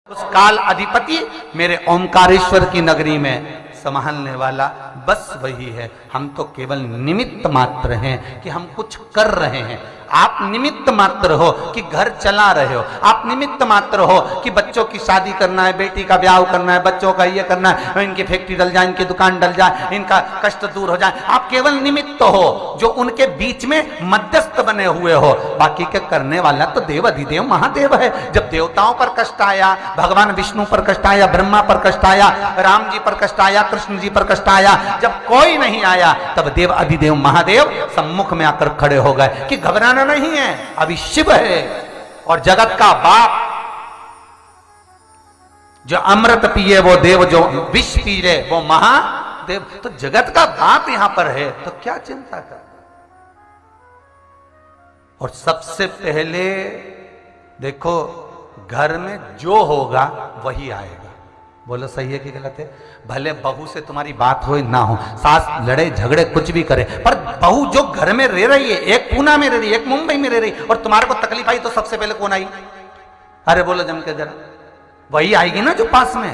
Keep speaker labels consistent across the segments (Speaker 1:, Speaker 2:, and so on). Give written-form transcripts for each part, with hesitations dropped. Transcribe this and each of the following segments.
Speaker 1: उस काल अधिपति मेरे ओंकारेश्वर की नगरी में संभालने वाला बस वही है। हम तो केवल निमित्त मात्र हैं कि हम कुछ कर रहे हैं। आप निमित्त मात्र हो कि घर चला रहे हो, आप निमित्त मात्र हो कि बच्चों की शादी करना है, बेटी का ब्याह करना है, बच्चों का ये करना है, इनकी फैक्ट्री डल जाए, इनकी दुकान डल जाए, इनका कष्ट दूर हो जाए। आप केवल निमित्त हो जो उनके बीच में मध्यस्थ बने हुए हो। बाकी के करने वाला तो देव अधिदेव महादेव है। जब देवताओं पर कष्ट आया, भगवान विष्णु पर कष्ट आया, ब्रह्मा पर कष्ट आया, राम जी पर कष्ट आया, कृष्ण जी पर कष्ट आया, जब कोई नहीं आया तब देव अधिदेव महादेव सम्मुख में आकर खड़े हो गए कि घबराना नहीं है, अभी शिव है और जगत का बाप। जो अमृत पिए वो देव, जो विष पी ले वो महादेव। तो जगत का बाप यहां पर है, तो क्या चिंता कर। और सबसे पहले देखो, घर में जो होगा वही आएगा। बोलो सही है कि गलत है? भले बहू से तुम्हारी बात हो ना हो, सास लड़े झगड़े कुछ भी करे, पर बहू जो घर में रह रही है, एक पूना में रह रही है, एक मुंबई में रह रही, और तुम्हारे को तकलीफ आई तो सबसे पहले कौन आई? अरे बोलो जम के जरा, वही आएगी ना जो पास में।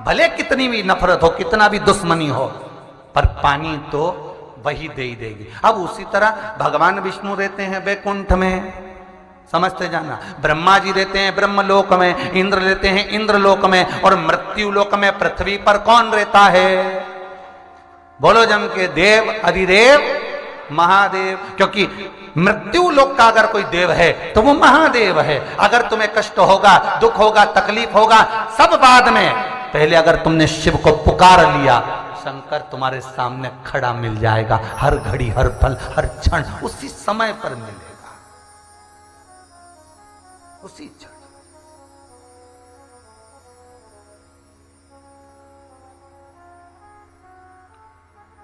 Speaker 1: भले कितनी भी नफरत हो, कितना भी दुश्मनी हो, पर पानी तो वही दे ही देगी। अब उसी तरह भगवान विष्णु रहते हैं वैकुंठ में, समझते जाना। ब्रह्मा जी रहते हैं ब्रह्मलोक में, इंद्र रहते हैं इंद्रलोक में, और मृत्यु लोक में पृथ्वी पर कौन रहता है? बोलो जम के, देव अधिदेव महादेव। क्योंकि मृत्यु लोक का अगर कोई देव है तो वो महादेव है। अगर तुम्हें कष्ट होगा, दुख होगा, तकलीफ होगा, सब बाद में, पहले अगर तुमने शिव को पुकार लिया, शंकर तुम्हारे सामने खड़ा मिल जाएगा। हर घड़ी, हर पल, हर क्षण उसी समय पर मिलेगा, उसी क्षण।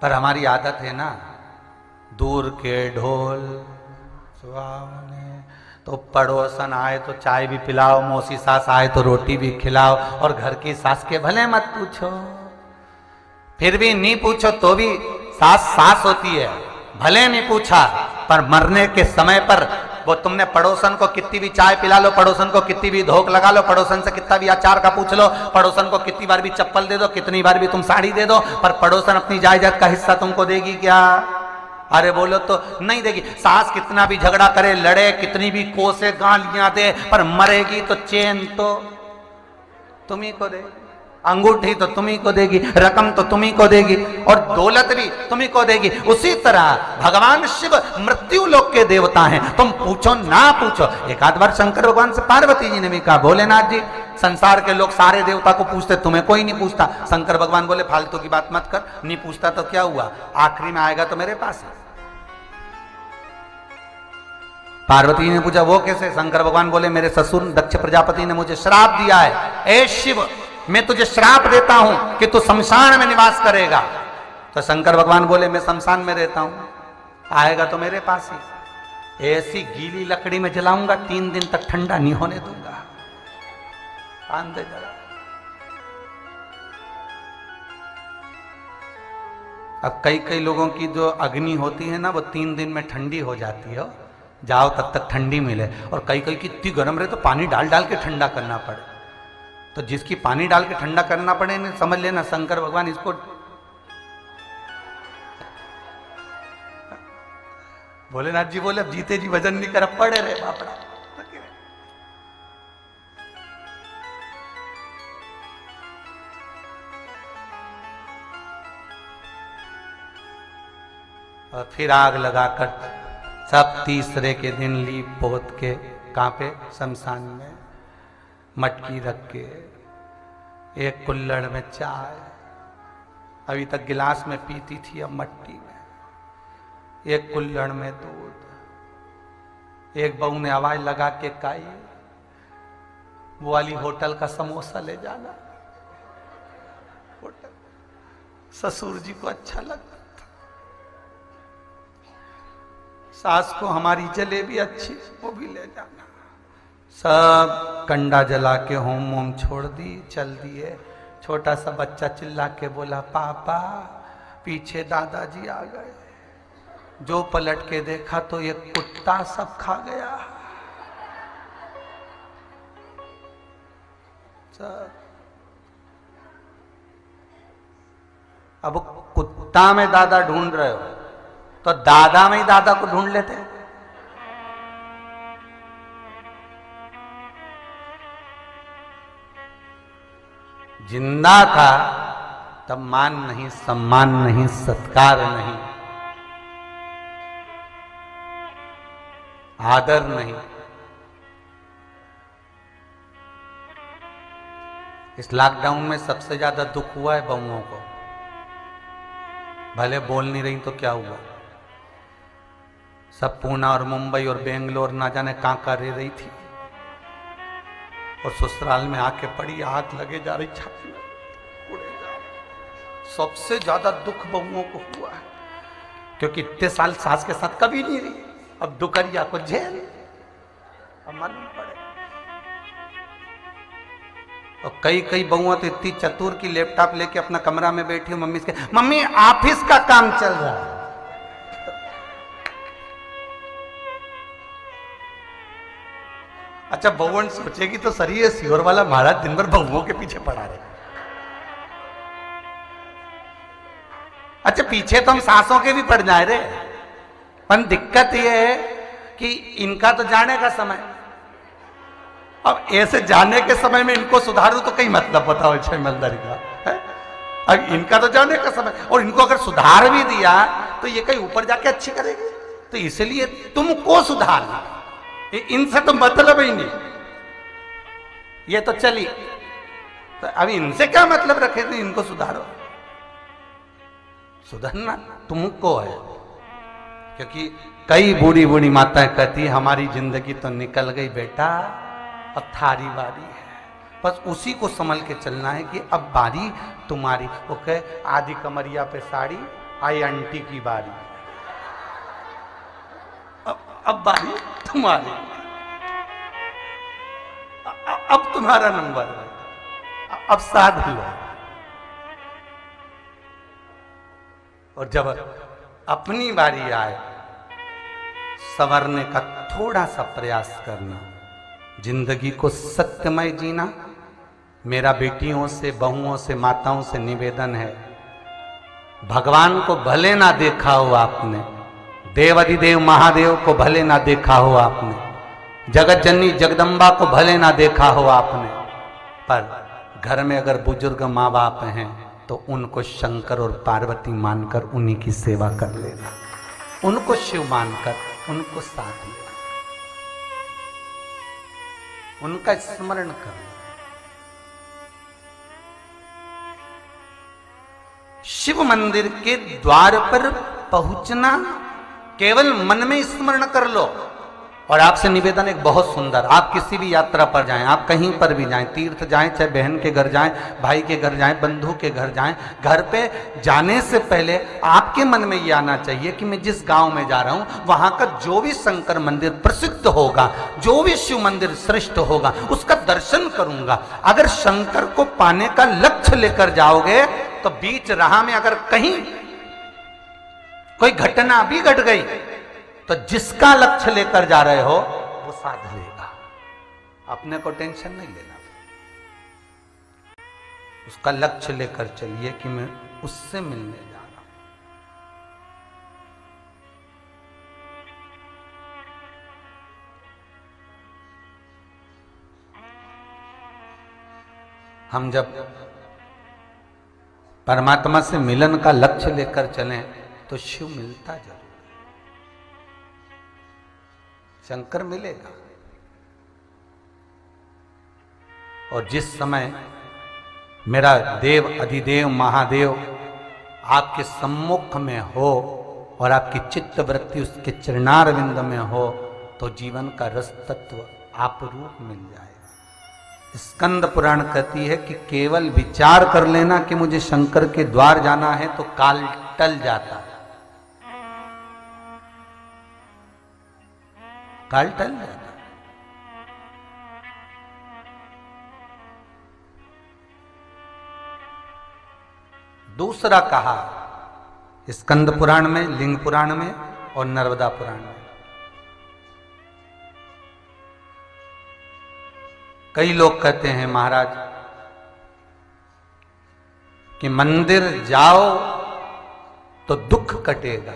Speaker 1: पर हमारी आदत है ना, दूर के ढोल सुहावने, तो पड़ोसन आए तो चाय भी पिलाओ, मौसी सास आए तो रोटी भी खिलाओ, और घर की सास के भले मत पूछो। फिर भी नहीं पूछो तो भी सास सास होती है, भले नहीं पूछा, पर मरने के समय पर वो तुमने पड़ोसन को कितनी भी चाय पिला लो, पड़ोसन को कितनी भी धोख लगा लो, पड़ोसन से कितना भी अचार का पूछ लो, पड़ोसन को कितनी बार भी चप्पल दे दो, कितनी बार भी तुम साड़ी दे दो, पर पड़ोसन अपनी जायदाद का हिस्सा तुमको देगी क्या? अरे बोलो तो नहीं देगी। सास कितना भी झगड़ा करे, लड़े, कितनी भी कोसे गालियां दे, पर मरेगी तो चैन तो तुम्ही को देगी, अंगूठी तो तुम्ही को देगी, रकम तो तुम्ही को देगी, और दौलत भी तुम्ही को देगी। उसी तरह भगवान शिव मृत्यु लोक के देवता हैं। तुम पूछो ना पूछो। एक आध बार शंकर भगवान से पार्वती जी ने भी कहा, भोलेनाथ जी, संसार के लोग सारे देवता को पूछते, तुम्हें कोई नहीं पूछता। शंकर भगवान बोले, फालतू की बात मत कर, नहीं पूछता तो क्या हुआ, आखिरी में आएगा तो मेरे पास है। पार्वती जी ने पूछा, वो कैसे? शंकर भगवान बोले, मेरे ससुर दक्ष प्रजापति ने मुझे श्राप दिया है, ए शिव, मैं तुझे श्राप देता हूं कि तू शमशान में निवास करेगा। तो शंकर भगवान बोले, मैं शमशान में रहता हूं, आएगा तो मेरे पास ही। ऐसी गीली लकड़ी में जलाऊंगा, 3 दिन तक ठंडा नहीं होने दूंगा। आंदे जला। अब कई कई लोगों की जो अग्नि होती है ना, वो 3 दिन में ठंडी हो जाती है, जाओ तब तक ठंडी मिले। और कई कई की इतनी गर्म रहे तो पानी डाल डाल के ठंडा करना पड़े। तो जिसकी पानी डाल के ठंडा करना पड़े, ने समझ लेना शंकर भगवान इसको भोलेनाथ जी बोले, अब जीते जी वजन नहीं कर, पड़े रहे बापड़ा। और फिर आग लगाकर सब तीसरे के दिन लीप पोत के, कहां पे? शमशान में मटकी रख के, एक कुल्हड़ में चाय, अभी तक गिलास में पीती थी, अब मट्टी में, एक कुल्हड़ में दूध। एक बहू ने आवाज लगा के कही, वो वाली होटल का समोसा ले जाना। होटल ससुर जी को अच्छा लगता था, सास को हमारी जलेबी अच्छी, वो भी ले जाना। सब कंडा जला के होम वोम छोड़ दी, चल दिए। छोटा सा बच्चा चिल्ला के बोला, पापा, पीछे दादाजी आ गए। जो पलट के देखा तो ये कुत्ता सब खा गया। सब। अब कुत्ता में दादा ढूंढ रहे हो तो दादा में ही दादा को ढूंढ लेते। जिंदा था तब मान नहीं, सम्मान नहीं, सत्कार नहीं, आदर नहीं। इस लॉकडाउन में सबसे ज्यादा दुख हुआ है बहुओं को। भले बोल नहीं रही तो क्या हुआ, सब पूना और मुंबई और बेंगलोर ना जाने कहां कर रही थी और ससुराल में आके पड़ी, आग लगे जा रही, छाती में उड़े जा रही। सबसे ज्यादा दुख बहुओं को हुआ है क्योंकि इतने साल सास के साथ कभी नहीं रही, अब दुकरिया को झेल, अब मालूम पड़े। और कई बहुआ तो इतनी चतुर की लैपटॉप लेके अपना कमरा में बैठी हो, मम्मी से मम्मी ऑफिस का काम चल रहा है। अच्छा बहुवन सोचेगी तो सही है, सियोर वाला महाराज दिन भर बहुओं के पीछे पड़ा रहे। अच्छा पीछे तो हम सासों के भी पड़ जाए रे, पर दिक्कत यह है कि इनका तो जाने का समय। अब ऐसे जाने के समय में इनको सुधारू तो कई मतलब बताओ छमलदारी का है? अब इनका तो जाने का समय, और इनको अगर सुधार भी दिया तो ये कहीं ऊपर जाके अच्छी करेगी। तो इसलिए तुमको सुधारना, इनसे तो मतलब ही नहीं। ये तो चली, तो अभी इनसे क्या मतलब रखे थे, इनको सुधारो। सुधरना तुमको है, क्योंकि कई बूढ़ी बूढ़ी माताएं कहती है हमारी जिंदगी तो निकल गई बेटा, अब थारी बारी है। बस उसी को संभल के चलना है कि अब बारी तुम्हारी। वो कहे आधी कमरिया पे साड़ी, आई आंटी की बारी, अब बारी तुम्हारी, अब तुम्हारा नंबर है, अब साध लो। और जब अपनी बारी आए संवरने का थोड़ा सा प्रयास करना, जिंदगी को सत्यमय जीना। मेरा बेटियों से, बहुओं से, माताओं से निवेदन है, भगवान को भले ना देखा हो आपने, देवाधिदेव महादेव को भले ना देखा हो आपने, जगत जननी जगदम्बा को भले ना देखा हो आपने, पर घर में अगर बुजुर्ग माँ बाप हैं तो उनको शंकर और पार्वती मानकर उन्हीं की सेवा कर लेना, उनको शिव मानकर उनको साथ लेना, उनका स्मरण करना। शिव मंदिर के द्वार पर पहुंचना, केवल मन में स्मरण कर लो। और आपसे निवेदन एक बहुत सुंदर, आप किसी भी यात्रा पर जाएं, आप कहीं पर भी जाएं, तीर्थ जाएं, चाहे बहन के घर जाएं, भाई के घर जाएं, बंधु के घर जाएं, घर पे जाने से पहले आपके मन में ये आना चाहिए कि मैं जिस गांव में जा रहा हूं वहां का जो भी शंकर मंदिर प्रसिद्ध होगा, जो भी शिव मंदिर श्रेष्ठ होगा, उसका दर्शन करूंगा। अगर शंकर को पाने का लक्ष्य लेकर जाओगे तो बीच राह में अगर कहीं कोई घटना भी घट गई तो जिसका लक्ष्य लेकर जा रहे हो वो साध लेगा। अपने को टेंशन नहीं लेना, उसका लक्ष्य लेकर चलिए कि मैं उससे मिलने जा रहा हूं। हम जब परमात्मा से मिलन का लक्ष्य लेकर चलें तो शिव मिलता जरूर, शंकर मिलेगा। और जिस समय मेरा देव अधिदेव महादेव आपके सम्मुख में हो और आपकी चित्त वृत्ति उसके चरणारविंद में हो तो जीवन का रस तत्व आप रूप मिल जाएगा। स्कंद पुराण कहती है कि केवल विचार कर लेना कि मुझे शंकर के द्वार जाना है तो काल टल जाता है, काल टल जाता। दूसरा कहा स्कंद पुराण में, लिंग पुराण में और नर्मदा पुराण में। कई लोग कहते हैं महाराज कि मंदिर जाओ तो दुख कटेगा।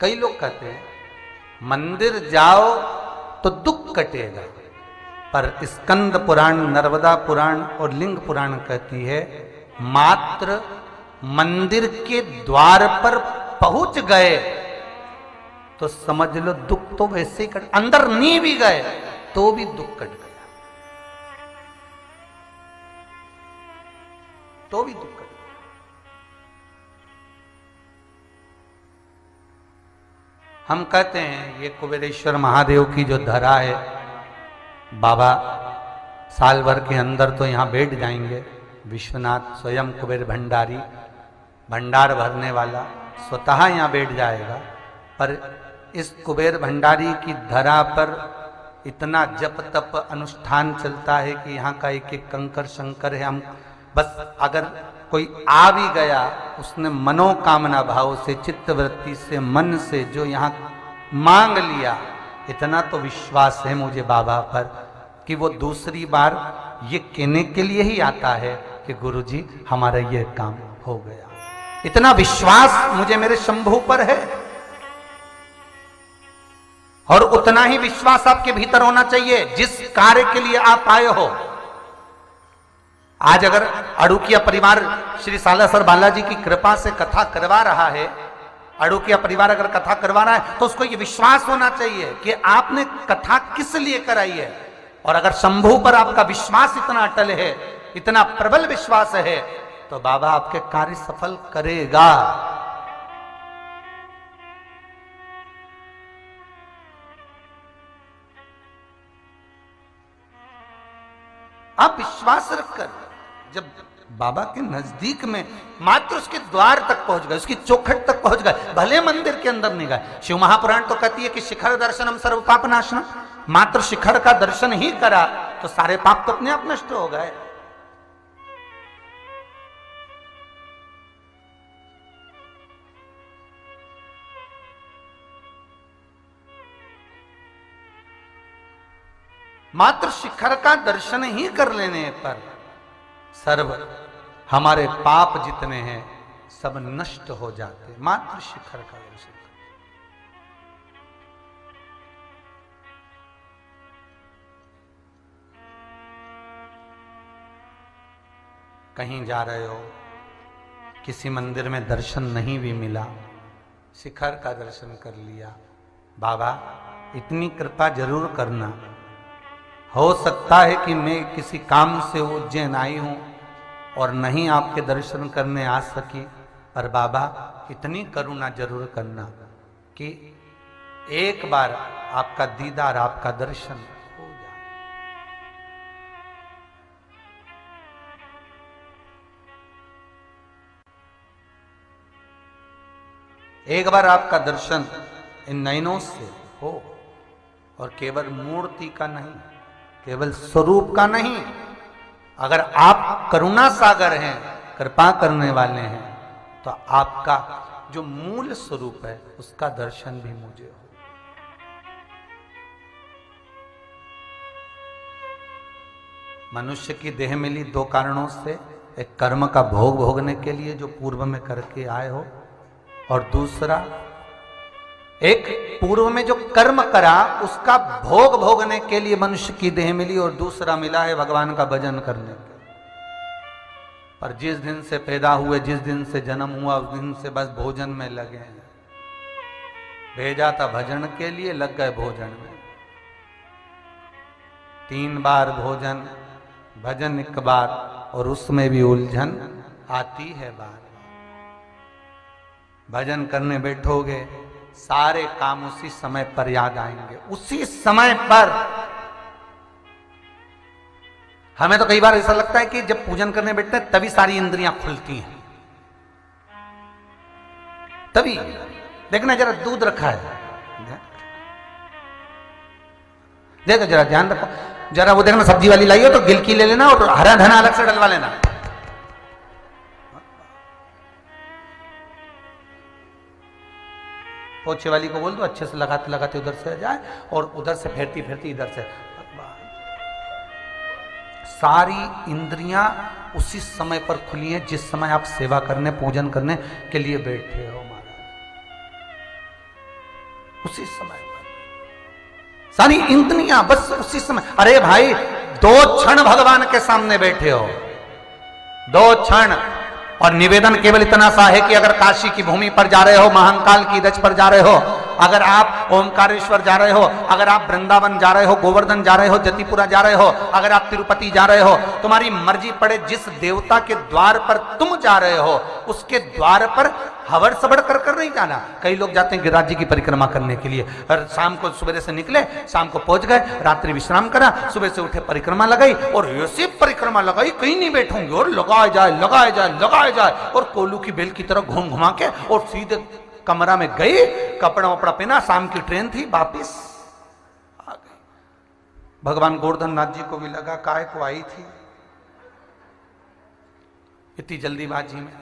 Speaker 1: कई लोग कहते हैं मंदिर जाओ तो दुख कटेगा, पर स्कंद पुराण, नर्मदा पुराण और लिंग पुराण कहती है मात्र मंदिर के द्वार पर पहुंच गए तो समझ लो दुख तो वैसे ही कट, अंदर नहीं भी गए तो भी दुख कट गया, तो भी दुख कट गया। हम कहते हैं ये कुबेरेश्वर महादेव की जो धरा है, बाबा साल भर के अंदर तो यहां बैठ जाएंगे। विश्वनाथ स्वयं कुबेर भंडारी, भंडार भरने वाला स्वतः यहां बैठ जाएगा। पर इस कुबेर भंडारी की धरा पर इतना जप तप अनुष्ठान चलता है कि यहाँ का एक एक कंकर शंकर है। हम बस अगर कोई आ भी गया, उसने मनोकामना भाव से, चित्तवृत्ति से, मन से जो यहाँ मांग लिया, इतना तो विश्वास है मुझे बाबा पर कि वो दूसरी बार ये कहने के लिए ही आता है कि गुरुजी हमारा ये काम हो गया। इतना विश्वास मुझे मेरे शंभू पर है। और उतना ही विश्वास आपके भीतर होना चाहिए जिस कार्य के लिए आप आए हो। आज अगर अड़ुकिया परिवार श्री सालासर बालाजी की कृपा से कथा करवा रहा है, अड़ुकिया परिवार अगर कथा करवा रहा है तो उसको ये विश्वास होना चाहिए कि आपने कथा किस लिए कराई है। और अगर शंभू पर आपका विश्वास इतना अटल है, इतना प्रबल विश्वास है, तो बाबा आपके कार्य सफल करेगा। आप विश्वास रखकर जब बाबा के नजदीक में मात्र उसके द्वार तक पहुंच गए, उसकी चौखट तक पहुंच गए, भले मंदिर के अंदर नहीं गए। शिव महापुराण तो कहती है कि शिखर दर्शनम सर्व पाप नाशनम, मात्र शिखर का दर्शन ही करा तो सारे पाप तो अपने आप नष्ट हो गए। मात्र शिखर का दर्शन ही कर लेने पर सर्व हमारे पाप जितने हैं सब नष्ट हो जाते, मात्र शिखर का दर्शन। कहीं जा रहे हो, किसी मंदिर में दर्शन नहीं भी मिला, शिखर का दर्शन कर लिया, बाबा इतनी कृपा जरूर करना, हो सकता है कि मैं किसी काम से उज्जैन आई हूं और नहीं आपके दर्शन करने आ सकी, पर बाबा इतनी करुणा जरूर करना कि एक बार आपका दीदार, आपका दर्शन हो जाए। एक बार आपका दर्शन इन नयनों से हो, और केवल मूर्ति का नहीं, केवल स्वरूप का नहीं। अगर आप करुणा सागर हैं, कृपा करने वाले हैं, तो आपका जो मूल स्वरूप है उसका दर्शन भी मुझे हो। मनुष्य की देह मिली दो कारणों से, एक कर्म का भोग भोगने के लिए जो पूर्व में करके आए हो, और दूसरा एक पूर्व में जो कर्म करा उसका भोग भोगने के लिए मनुष्य की देह मिली, और दूसरा मिला है भगवान का भजन करने के। पर जिस दिन से पैदा हुए, जिस दिन से जन्म हुआ, उस दिन से बस भोजन में लगे हैं। भेजा था भजन के लिए, लग गए भोजन में। 3 बार भोजन, भजन 1 बार, और उसमें भी उलझन आती है बार। भजन करने बैठोगे, सारे काम उसी समय पर याद आएंगे, उसी समय पर। हमें तो कई बार ऐसा लगता है कि जब पूजन करने बैठते हैं तभी सारी इंद्रियां खुलती हैं, तभी। देखना जरा दूध रखा है, देखो जरा ध्यान रखो, जरा वो देखना सब्जी वाली लाई हो तो गिलकी ले लेना और हरा धना अलग से डलवा लेना। पोछे वाली को बोल दो अच्छे से लगाते लगाते उधर से जाए, और उधर से फेरती फेरती इधर से। सारी इंद्रियां उसी समय पर खुली हैं जिस समय आप सेवा करने पूजन करने के लिए बैठे हो महाराज। उसी समय पर सारी इंद्रियां बस उसी समय। अरे भाई 2 क्षण भगवान के सामने बैठे हो, 2 क्षण। और निवेदन केवल इतना सा है कि अगर काशी की भूमि पर जा रहे हो, महाकाल की रज पर जा रहे हो, अगर आप ओमकारेश्वर जा रहे हो, अगर आप वृंदावन जा रहे हो, गोवर्धन जा रहे हो, जतिपुरा जा रहे हो, अगर आप तिरुपति जा रहे हो, तुम्हारी मर्जी पड़े जिस देवता के द्वार पर तुम जा रहे हो उसके द्वार पर हवर सबड़ कर नहीं जाना। कई लोग जाते हैं गिरिराज जी की परिक्रमा करने के लिए, और शाम को सुबह से निकले, शाम को पहुंच गए, रात्रि विश्राम करा, सुबह से उठे परिक्रमा लगाई, और ऐसी परिक्रमा लगाई कहीं नहीं बैठूंगी, और लगाए जाए लगाए जाए लगाए जाए, और कोल्लू की बेल की तरह घूम घुमा के और सीधे कमरा में गई, कपड़ा वपड़ा पहना, शाम की ट्रेन थी, वापिस आ गई। भगवान गोवर्धन नाथ जी को भी लगा काय को आई थी इतनी जल्दीबाजी में।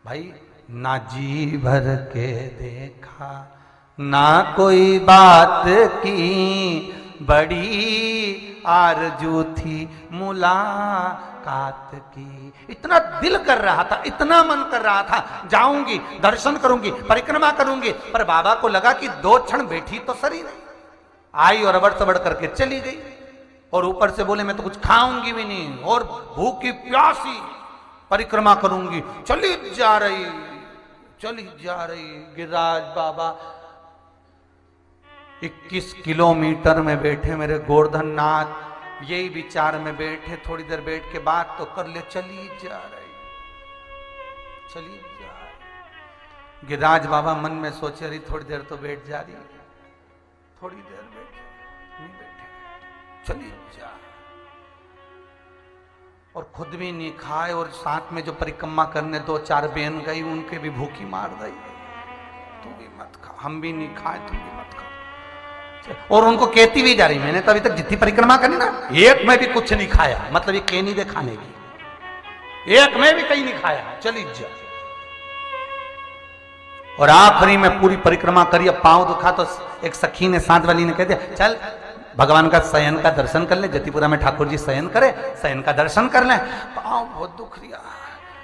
Speaker 1: भाई ना जी भर के देखा ना कोई बात की, बड़ी आरजू थी मुलाकात की। इतना दिल कर रहा था, इतना मन कर रहा था, जाऊंगी, दर्शन करूंगी, परिक्रमा करूंगी, पर बाबा को लगा कि 2 क्षण बैठी तो सही नहीं। आई और अबड़ सबड़ करके चली गई, और ऊपर से बोले मैं तो कुछ खाऊंगी भी नहीं, और भूखी प्यासी परिक्रमा करूंगी। चली जा रही गिरिराज बाबा 21 किलोमीटर में बैठे मेरे गोवर्धन नाथ, यही विचार में बैठे, थोड़ी देर बैठ के बात तो कर ले, चली जा रही। गिरिराज बाबा मन में सोचे रही थोड़ी देर तो बैठ जा रही, थोड़ी देर बैठे नहीं बैठे, चली जा, और खुद भी नहीं खाए, और साथ में जो परिक्रमा करने 2-4 बहन गई उनके भी भूखी मार गई, तू भी मत खा, हम भी नहीं खाए, तुम भी मत खा। और उनको कहती भी जा रही, मैंने तो अभी तक जितनी परिक्रमा करी ना, एक में भी कुछ नहीं खाया, मतलब ये कह नहीं दे खाने की, एक में भी कहीं नहीं खाया, चली जा। और आखिरी में पूरी परिक्रमा करी, अब पांव दुखा तो एक सखी ने, साथ वाली ने कह दिया चल भगवान का शयन का दर्शन कर ले, जतिपुरा में ठाकुर जी शयन करे, शयन का दर्शन कर ले। पांव बहुत दुख रिया,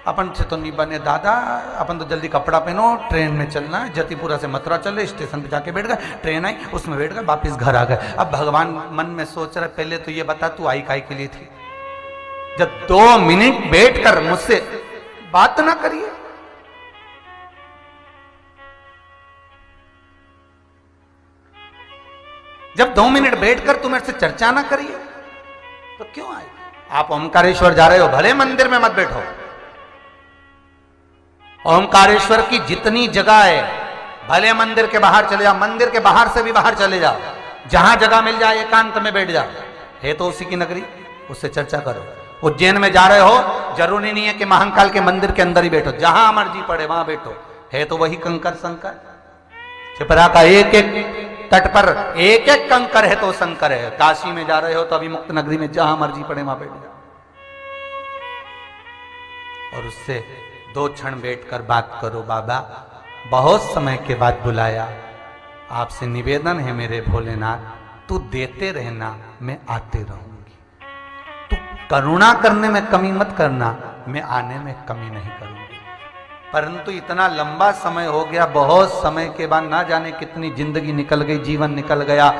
Speaker 1: अपन से तो नहीं बने दादा, अपन तो जल्दी कपड़ा पहनो, ट्रेन में चलना है, जतिपुरा से मथुरा चले, स्टेशन पे जाके बैठ गए, ट्रेन आई, उसमें बैठ गए, वापिस घर आ गए। अब भगवान मन में सोच रहे पहले तो ये बता तू आई काय के लिए थी, जब 2 मिनट बैठकर मुझसे बात ना करिए। जब 2 मिनट बैठकर तुम मेरे से चर्चा ना करिए तो क्यों आए? आप ओमकारेश्वर जा रहे हो, भले मंदिर में मत बैठो, ओमकारेश्वर की जितनी जगह है भले मंदिर के बाहर चले जाओ, मंदिर के बाहर से भी बाहर चले जाओ, जहां जगह मिल जाए एकांत में बैठ जाओ, है तो उसी की नगरी, उससे चर्चा करो। उज्जैन में जा रहे हो, जरूरी नहीं है कि महाकाल के मंदिर के अंदर ही बैठो, जहां मर्जी पड़े वहां बैठो, है तो वही कंकर शंकर। छिपरा का एक एक तट पर एक एक कंकर है तो शंकर है। काशी में जा रहे हो तो अभी मुक्त नगरी में जहां मर्जी पड़े वहां बैठ जाओ, और उससे 2 क्षण बैठकर बात करो। बाबा बहुत समय के बाद बुलाया, आपसे निवेदन है मेरे भोलेनाथ, तू देते रहना, मैं आते रहूंगी, तू करुणा करने में कमी मत करना, मैं आने में कमी नहीं करूंगी। परंतु इतना लंबा समय हो गया, बहुत समय के बाद ना जाने कितनी जिंदगी निकल गई, जीवन निकल गया,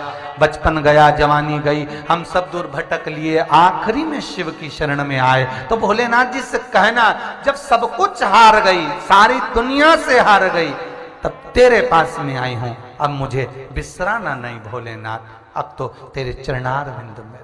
Speaker 1: बचपन गया, जवानी गई, हम सब दूर भटक लिए, आखिरी में शिव की शरण में आए। तो भोलेनाथ जी से कहना, जब सब कुछ हार गई, सारी दुनिया से हार गई, तब तेरे पास में आई हूं, अब मुझे विश्राना नहीं भोलेनाथ, अब तो तेरे चरणार बिंदु में